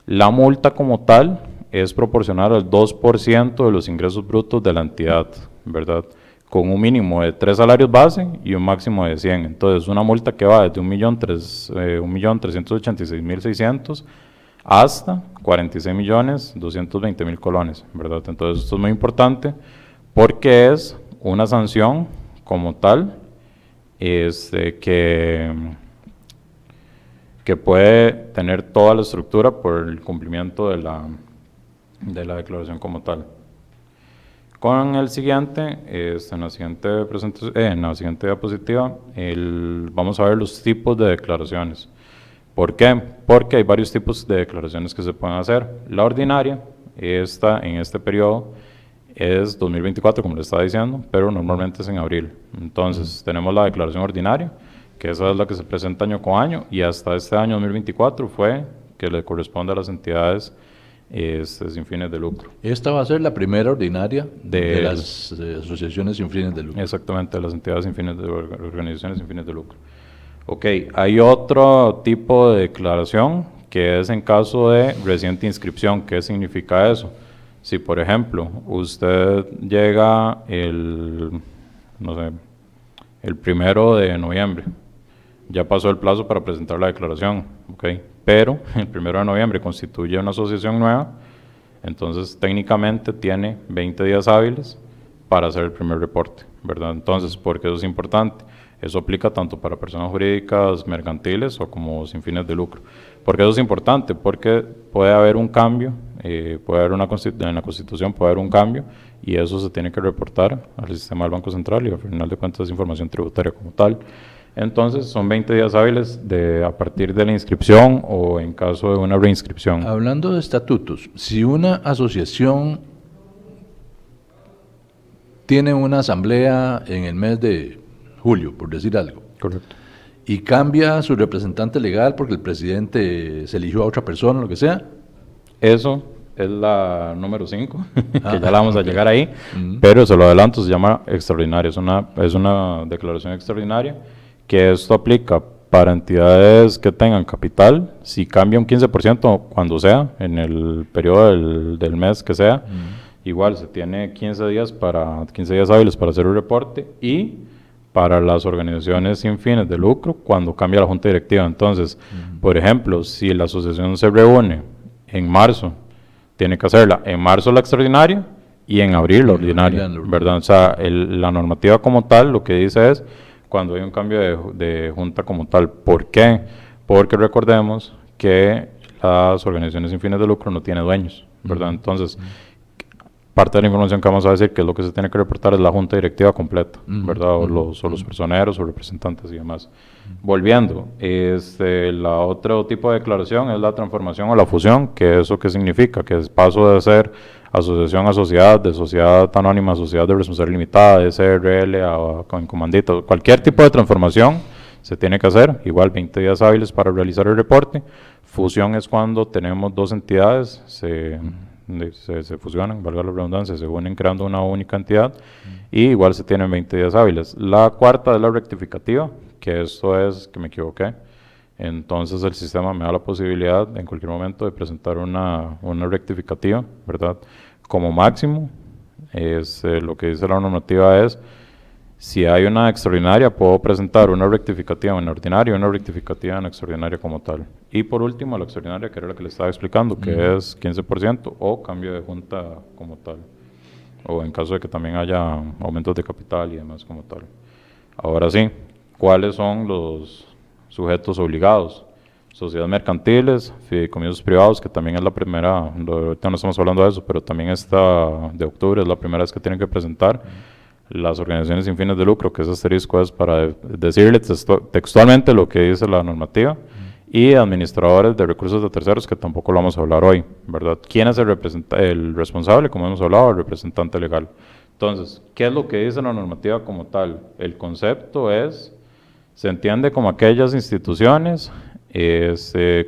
la multa como tal es proporcional al 2% de los ingresos brutos de la entidad, ¿verdad? Con un mínimo de 3 salarios base y un máximo de 100. Entonces, una multa que va desde 1.386.600 hasta 46.220.000 colones, ¿verdad? Entonces, esto es muy importante porque es una sanción como tal que puede tener toda la estructura por el cumplimiento de la declaración como tal. Con el siguiente, en la siguiente diapositiva, vamos a ver los tipos de declaraciones. ¿Por qué? Porque hay varios tipos de declaraciones que se pueden hacer. La ordinaria, en este periodo, es 2024, como le estaba diciendo, pero normalmente es en abril. Entonces, tenemos la declaración ordinaria, que esa es la que se presenta año con año, y hasta este año 2024 fue que le corresponde a las entidades sin fines de lucro. Esta va a ser la primera ordinaria de las asociaciones sin fines de lucro. Exactamente, de las entidades sin fines de organizaciones sin fines de lucro. Ok, hay otro tipo de declaración que es en caso de reciente inscripción. ¿Qué significa eso? Si, por ejemplo, usted llega el 1 de noviembre, ya pasó el plazo para presentar la declaración, okay, pero el 1 de noviembre constituye una asociación nueva, entonces técnicamente tiene 20 días hábiles para hacer el primer reporte, ¿verdad? Entonces, ¿por qué eso es importante? Eso aplica tanto para personas jurídicas mercantiles o como sin fines de lucro. ¿Por qué eso es importante? Porque puede haber un cambio, en la Constitución puede haber un cambio y eso se tiene que reportar al sistema del Banco Central y al final de cuentas es información tributaria como tal. Entonces son 20 días hábiles a partir de la inscripción o en caso de una reinscripción. Hablando de estatutos, si una asociación tiene una asamblea en el mes de julio, por decir algo. Correcto. Y cambia su representante legal porque el presidente se eligió a otra persona, lo que sea. Eso es la número 5, que ya la vamos a llegar ahí, pero se lo adelanto, se llama extraordinaria, es una declaración extraordinaria, que esto aplica para entidades que tengan capital, si cambia un 15% cuando sea, en el periodo del mes que sea, igual se tiene 15 días hábiles para hacer un reporte, y para las organizaciones sin fines de lucro cuando cambia la junta directiva. Entonces, por ejemplo, si la asociación se reúne en marzo, tiene que hacerla en marzo la extraordinaria y en abril la ordinaria, ¿verdad? O sea, la normativa como tal lo que dice es cuando hay un cambio de junta como tal. ¿Por qué? Porque recordemos que las organizaciones sin fines de lucro no tienen dueños, ¿verdad? Entonces, parte de la información que vamos a decir que es lo que se tiene que reportar es la junta directiva completa, ¿verdad? O los personeros o representantes y demás. Volviendo, la otro tipo de declaración es la transformación o la fusión, que eso qué significa, que es paso de ser asociación a sociedad, de sociedad anónima a sociedad de responsabilidad limitada, de SRL a comandito, cualquier tipo de transformación se tiene que hacer, igual 20 días hábiles para realizar el reporte. Fusión es cuando tenemos dos entidades, se fusionan, valga la redundancia, se unen creando una única entidad y igual se tienen 20 días hábiles. La cuarta es la rectificativa, que esto es que me equivoqué. Entonces el sistema me da la posibilidad en cualquier momento de presentar una rectificativa, ¿verdad? Como máximo, lo que dice la normativa es, si hay una extraordinaria, puedo presentar una rectificativa en ordinaria y una rectificativa en extraordinaria como tal. Y por último, la extraordinaria, que era la que le estaba explicando, que es 15% o cambio de junta como tal. O en caso de que también haya aumentos de capital y demás como tal. Ahora sí, ¿cuáles son los sujetos obligados? Sociedades mercantiles, fideicomisos privados, que también es la primera, ahorita no estamos hablando de eso, pero también esta de octubre es la primera vez que tienen que presentar. Las organizaciones sin fines de lucro, que ese asterisco es para decirle textualmente lo que dice la normativa, y administradores de recursos de terceros, que tampoco lo vamos a hablar hoy, ¿verdad? ¿Quién es el responsable? Como hemos hablado, el representante legal. Entonces, ¿qué es lo que dice la normativa como tal? El concepto se entiende como aquellas instituciones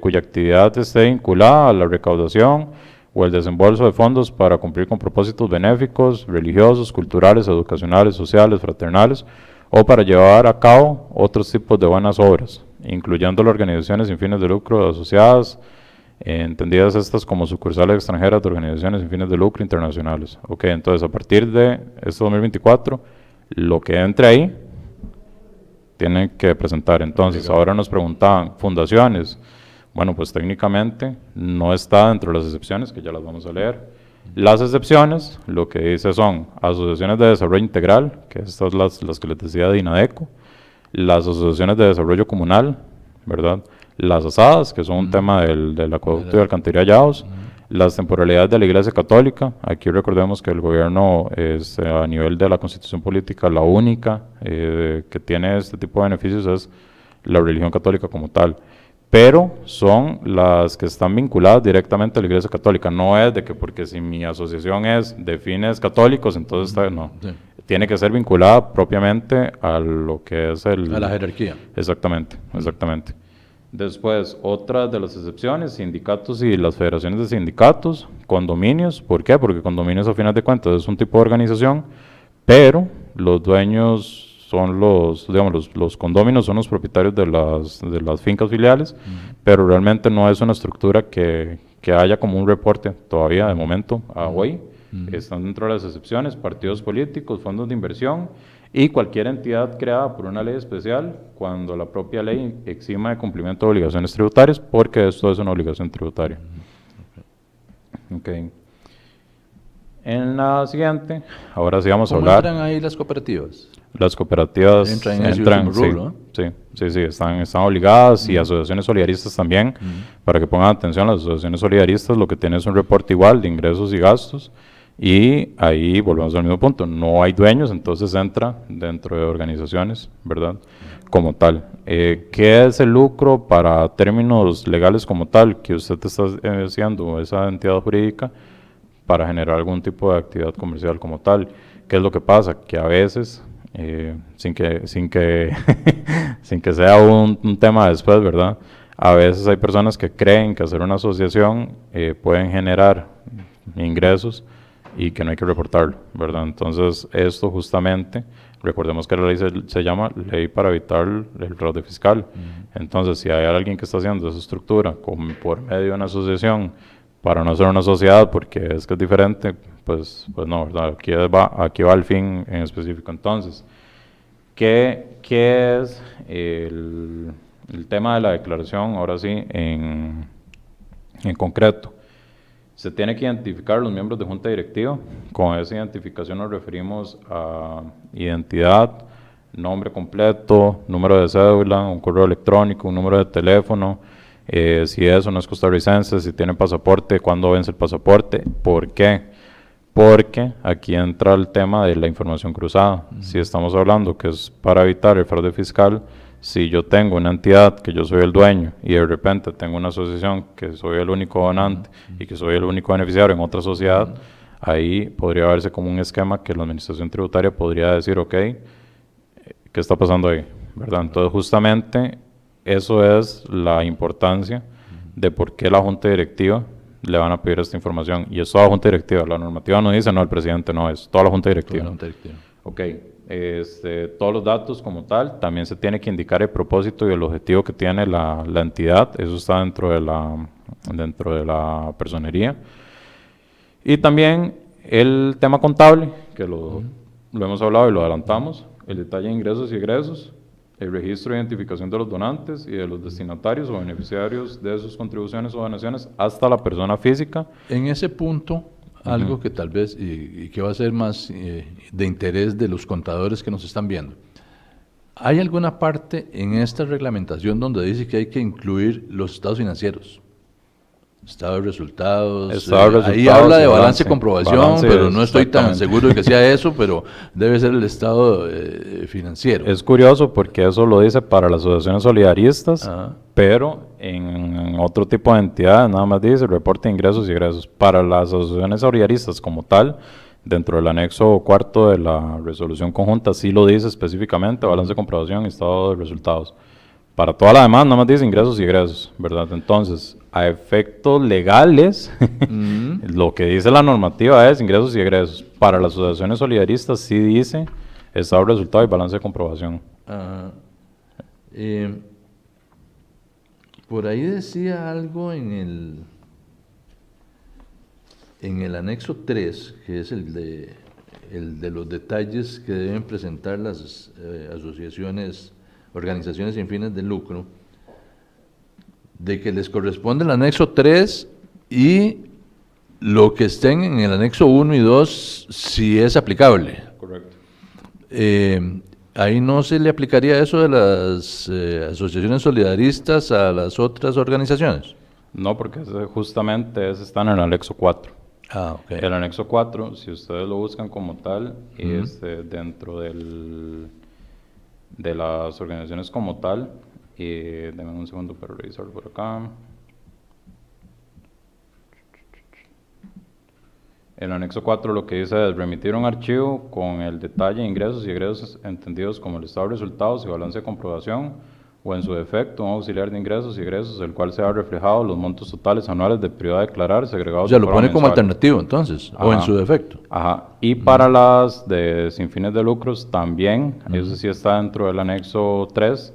cuya actividad esté vinculada a la recaudación o el desembolso de fondos para cumplir con propósitos benéficos, religiosos, culturales, educacionales, sociales, fraternales, o para llevar a cabo otros tipos de buenas obras, incluyendo las organizaciones sin fines de lucro asociadas, entendidas estas como sucursales extranjeras de organizaciones sin fines de lucro internacionales. Ok, entonces a partir de este 2024, lo que entre ahí, tienen que presentar. Entonces, ahora nos preguntaban, fundaciones. Bueno, pues técnicamente no está dentro de las excepciones, que ya las vamos a leer. Las excepciones, lo que dice son asociaciones de desarrollo integral, que estas las que les decía de INADECO, las asociaciones de desarrollo comunal, ¿verdad? Las asadas, que son un tema del acueducto y alcantarillados, las temporalidades de la Iglesia Católica. Aquí recordemos que el gobierno es, a nivel de la Constitución Política, la única que tiene este tipo de beneficios es la religión católica como tal. Pero son las que están vinculadas directamente a la Iglesia Católica. No es de que porque si mi asociación es de fines católicos, entonces no. Sí. Tiene que ser vinculada propiamente a lo que es a la jerarquía. Exactamente, exactamente. Después, otras de las excepciones, sindicatos y las federaciones de sindicatos, condominios. ¿Por qué? Porque condominios, a final de cuentas, es un tipo de organización, pero los dueños son los condóminos son los propietarios de las fincas filiales, pero realmente no es una estructura que haya como un reporte todavía de momento a hoy. Están dentro de las excepciones, partidos políticos, fondos de inversión y cualquier entidad creada por una ley especial cuando la propia ley exima de cumplimiento de obligaciones tributarias, porque esto es una obligación tributaria. Okay. En la siguiente, ahora sí vamos a hablar. ¿Cómo entran ahí las cooperativas? Las cooperativas entran sí, ¿no? sí, están obligadas y asociaciones solidaristas también, para que pongan atención. Las asociaciones solidaristas lo que tienen es un reporte igual de ingresos y gastos, y ahí volvemos al mismo punto, no hay dueños, entonces entra dentro de organizaciones, ¿verdad? Como tal. ¿Qué es el lucro para términos legales como tal que usted está haciendo esa entidad jurídica para generar algún tipo de actividad comercial como tal? ¿Qué es lo que pasa? Que a veces, sin que sea un tema después, ¿verdad? A veces hay personas que creen que hacer una asociación pueden generar ingresos y que no hay que reportarlo, ¿verdad? Entonces, esto justamente, recordemos que la ley se llama Ley para evitar el fraude fiscal. Entonces, si hay alguien que está haciendo esa estructura por medio de una asociación para no ser una sociedad, porque es que es diferente, pues no, ¿verdad? Aquí va el fin en específico. Entonces, ¿Qué es el tema de la declaración? Ahora sí, en concreto. Se tiene que identificar los miembros de junta directiva. Con esa identificación nos referimos a identidad, nombre completo, número de cédula, un correo electrónico, un número de teléfono, si es o no es costarricense, si tiene pasaporte, cuándo vence el pasaporte, ¿por qué? Porque aquí entra el tema de la información cruzada. Si estamos hablando que es para evitar el fraude fiscal, si yo tengo una entidad que yo soy el dueño y de repente tengo una asociación que soy el único donante y que soy el único beneficiario en otra sociedad, ahí podría verse como un esquema que la administración tributaria podría decir, ok, ¿qué está pasando ahí? ¿Verdad? Entonces justamente eso es la importancia de por qué la junta directiva le van a pedir esta información. Y es toda la junta directiva, la normativa no dice, no, el presidente no, es toda la junta directiva. Toda la junta directiva. Ok. Todos los datos como tal, también se tiene que indicar el propósito y el objetivo que tiene la entidad, eso está dentro de la personería. Y también el tema contable, que lo hemos hablado y lo adelantamos, el detalle de ingresos y egresos, el registro de identificación de los donantes y de los destinatarios o beneficiarios de sus contribuciones o donaciones hasta la persona física. En ese punto, algo que tal vez, y que va a ser más de interés de los contadores que nos están viendo. ¿Hay alguna parte en esta reglamentación donde dice que hay que incluir los estados financieros? Estado de resultados. Ahí habla de balance y comprobación, pero no estoy tan seguro de que sea eso, pero debe ser el estado financiero. Es curioso porque eso lo dice para las asociaciones solidaristas, pero en otro tipo de entidades nada más dice reporte de ingresos y egresos. Para las asociaciones solidaristas como tal, dentro del anexo cuarto de la resolución conjunta sí lo dice específicamente, balance de comprobación y estado de resultados. Para toda la demás nada más dice ingresos y egresos, ¿verdad? Entonces, a efectos legales, lo que dice la normativa es ingresos y egresos. Para las asociaciones solidaristas sí dice estado de resultado y balance de comprobación. Por ahí decía algo en el anexo 3, que es el de los detalles que deben presentar las asociaciones, organizaciones sin fines de lucro, de que les corresponde el anexo 3 y lo que estén en el anexo 1 y 2 si es aplicable. Correcto. Ahí no se le aplicaría eso de las asociaciones solidaristas a las otras organizaciones. No, porque justamente ese está en el anexo 4. Okay. El anexo 4, si ustedes lo buscan como tal, dentro de las organizaciones como tal, denme un segundo para revisarlo por acá. El anexo 4 lo que dice es remitir un archivo con el detalle de ingresos y egresos entendidos como el estado de resultados y balance de comprobación, o en su defecto un auxiliar de ingresos y egresos, el cual se ha reflejado los montos totales anuales del periodo a declarar segregados. O sea, lo pone como alternativo entonces, o en su defecto. Y para las de sin fines de lucros también, eso sí está dentro del anexo 3,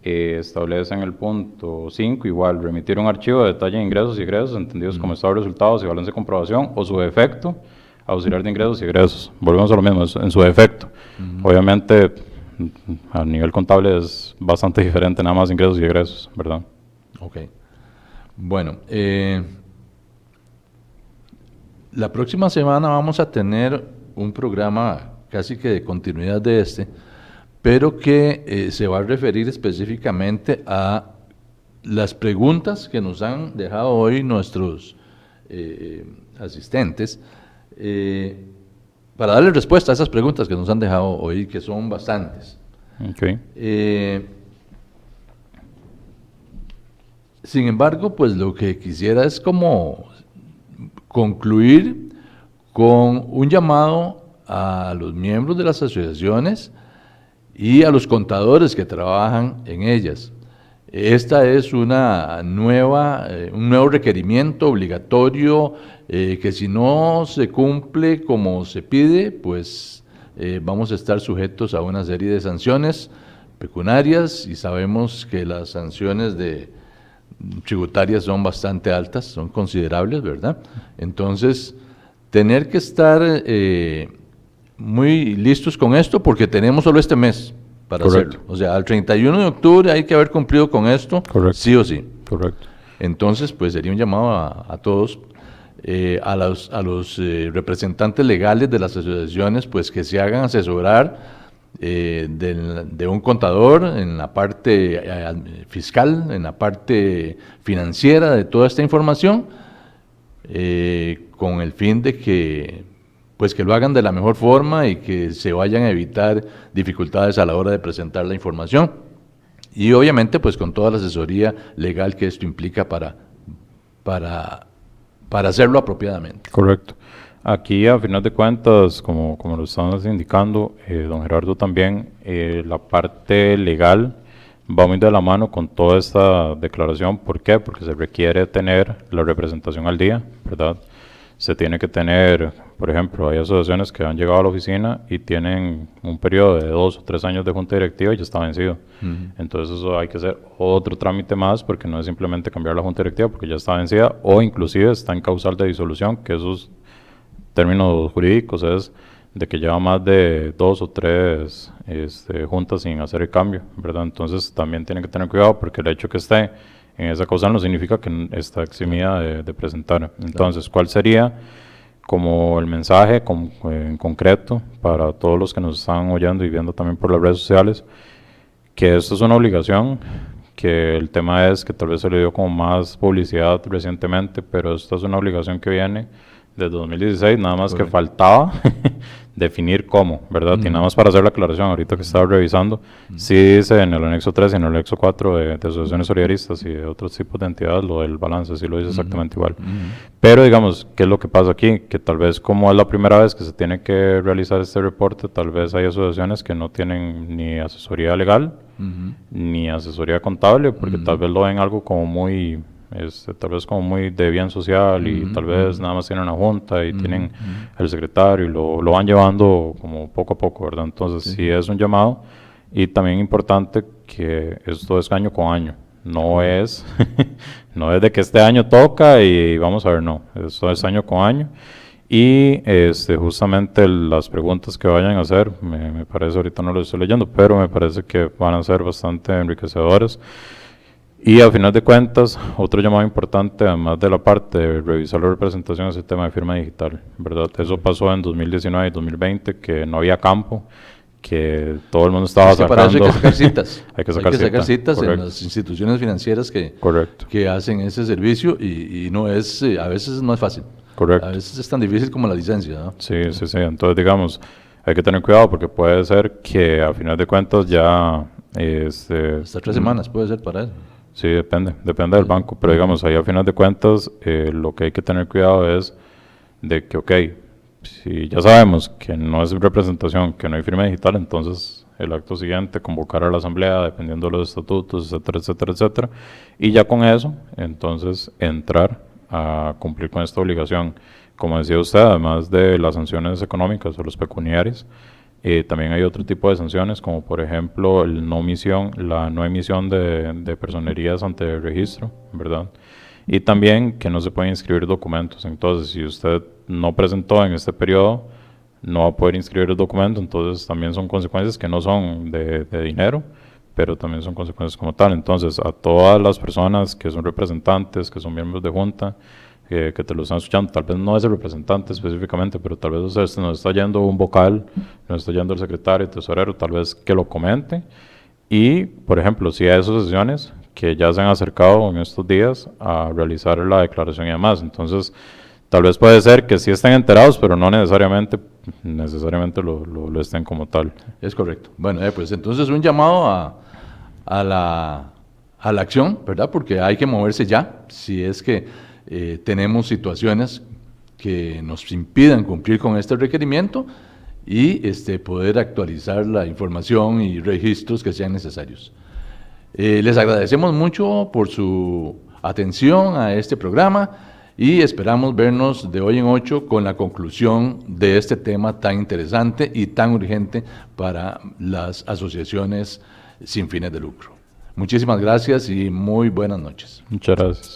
establece en el punto 5, igual, remitir un archivo de detalle de ingresos y egresos entendidos como estado de resultados y balance de comprobación, o su defecto, auxiliar de ingresos y egresos. Volvemos a lo mismo, en su defecto. Obviamente, a nivel contable es bastante diferente, nada más ingresos y egresos, ¿verdad? Ok. Bueno, la próxima semana vamos a tener un programa casi que de continuidad de este, pero que se va a referir específicamente a las preguntas que nos han dejado hoy nuestros asistentes, para darle respuesta a esas preguntas que nos han dejado hoy, que son bastantes. Okay. Sin embargo, pues lo que quisiera es como concluir con un llamado a los miembros de las asociaciones y a los contadores que trabajan en ellas. Esta es un nuevo requerimiento obligatorio que si no se cumple como se pide, pues vamos a estar sujetos a una serie de sanciones pecuniarias, y sabemos que las sanciones tributarias son bastante altas, son considerables, ¿verdad? Entonces, tener que estar muy listos con esto, porque tenemos solo este mes para hacerlo. O sea, al 31 de octubre hay que haber cumplido con esto, sí o sí. Correcto. Entonces, pues sería un llamado a todos, a los representantes legales de las asociaciones, pues que se hagan asesorar de un contador en la parte fiscal, en la parte financiera de toda esta información, con el fin de que pues que lo hagan de la mejor forma y que se vayan a evitar dificultades a la hora de presentar la información. Y obviamente pues con toda la asesoría legal que esto implica para hacerlo apropiadamente. Correcto. Aquí, a final de cuentas, como lo estamos indicando, don Gerardo también, la parte legal va muy de la mano con toda esta declaración. ¿Por qué? Porque se requiere tener la representación al día, ¿verdad? Se tiene que tener, por ejemplo, hay asociaciones que han llegado a la oficina y tienen un periodo de 2 o 3 años de junta directiva y ya está vencido. Entonces eso hay que hacer otro trámite más, porque no es simplemente cambiar la junta directiva porque ya está vencida, o inclusive está en causal de disolución, que esos términos jurídicos es de que lleva más de 2 o 3 juntas sin hacer el cambio, ¿verdad? Entonces también tienen que tener cuidado, porque el hecho que esté en esa causal no significa que está eximida de presentar. Entonces, ¿cuál sería como el mensaje en concreto para todos los que nos están oyendo y viendo también por las redes sociales? Que esto es una obligación, que el tema es que tal vez se le dio como más publicidad recientemente, pero esto es una obligación que viene desde 2016, nada más que faltaba definir cómo, ¿verdad? Y nada más para hacer la aclaración, ahorita que estaba revisando, sí dice en el anexo 3 y en el anexo 4 de asociaciones solidaristas y de otros tipos de entidades, lo del balance, sí lo dice exactamente igual. Pero digamos, ¿qué es lo que pasa aquí? Que tal vez como es la primera vez que se tiene que realizar este reporte, tal vez hay asociaciones que no tienen ni asesoría legal, ni asesoría contable, porque tal vez lo ven algo como muy... tal vez como muy de bien social y tal vez nada más tienen una junta y tienen el secretario y lo van llevando como poco a poco, ¿verdad? Entonces sí es un llamado, y también importante que esto es año con año, no es no es de que este año toca y vamos a ver, no, esto es año con año. Y justamente las preguntas que vayan a hacer, me parece, ahorita no lo estoy leyendo, pero me parece que van a ser bastante enriquecedoras. Y a final de cuentas, otro llamado importante, además de la parte de revisar la representación, es el tema de firma digital, ¿verdad? Eso pasó en 2019 y 2020, que no había campo, que todo el mundo estaba sacando... Para eso hay que sacar citas. Hay que sacar citas en las instituciones financieras que hacen ese servicio, y no es, a veces no es fácil. Correcto. A veces es tan difícil como la licencia, ¿no? Sí. Entonces, digamos, hay que tener cuidado, porque puede ser que a final de cuentas ya... hasta 3 semanas puede ser para eso. Sí, depende del banco, pero digamos, ahí a final de cuentas, lo que hay que tener cuidado es de que, ok, si ya sabemos que no es representación, que no hay firma digital, entonces el acto siguiente, convocar a la asamblea, dependiendo de los estatutos, etcétera, y ya con eso, entonces, entrar a cumplir con esta obligación. Como decía usted, además de las sanciones económicas o los pecuniarios, también hay otro tipo de sanciones, como por ejemplo la no emisión de personerías ante el registro, ¿verdad? Y también que no se pueden inscribir documentos. Entonces, si usted no presentó en este periodo, no va a poder inscribir el documento. Entonces, también son consecuencias que no son de dinero, pero también son consecuencias como tal. Entonces, a todas las personas que son representantes, que son miembros de junta, que te lo están escuchando, tal vez no es el representante específicamente, pero tal vez nos está yendo un vocal, nos está yendo el secretario, el tesorero, tal vez que lo comente. Y, por ejemplo, si hay asociaciones que ya se han acercado en estos días a realizar la declaración y demás, entonces tal vez puede ser que sí estén enterados, pero no necesariamente lo estén como tal. Es correcto. Bueno, pues entonces un llamado a la acción, ¿verdad? Porque hay que moverse ya, si es que tenemos situaciones que nos impidan cumplir con este requerimiento, y poder actualizar la información y registros que sean necesarios. Les agradecemos mucho por su atención a este programa, y esperamos vernos de hoy en 8 con la conclusión de este tema tan interesante y tan urgente para las asociaciones sin fines de lucro. Muchísimas gracias y muy buenas noches. Muchas gracias.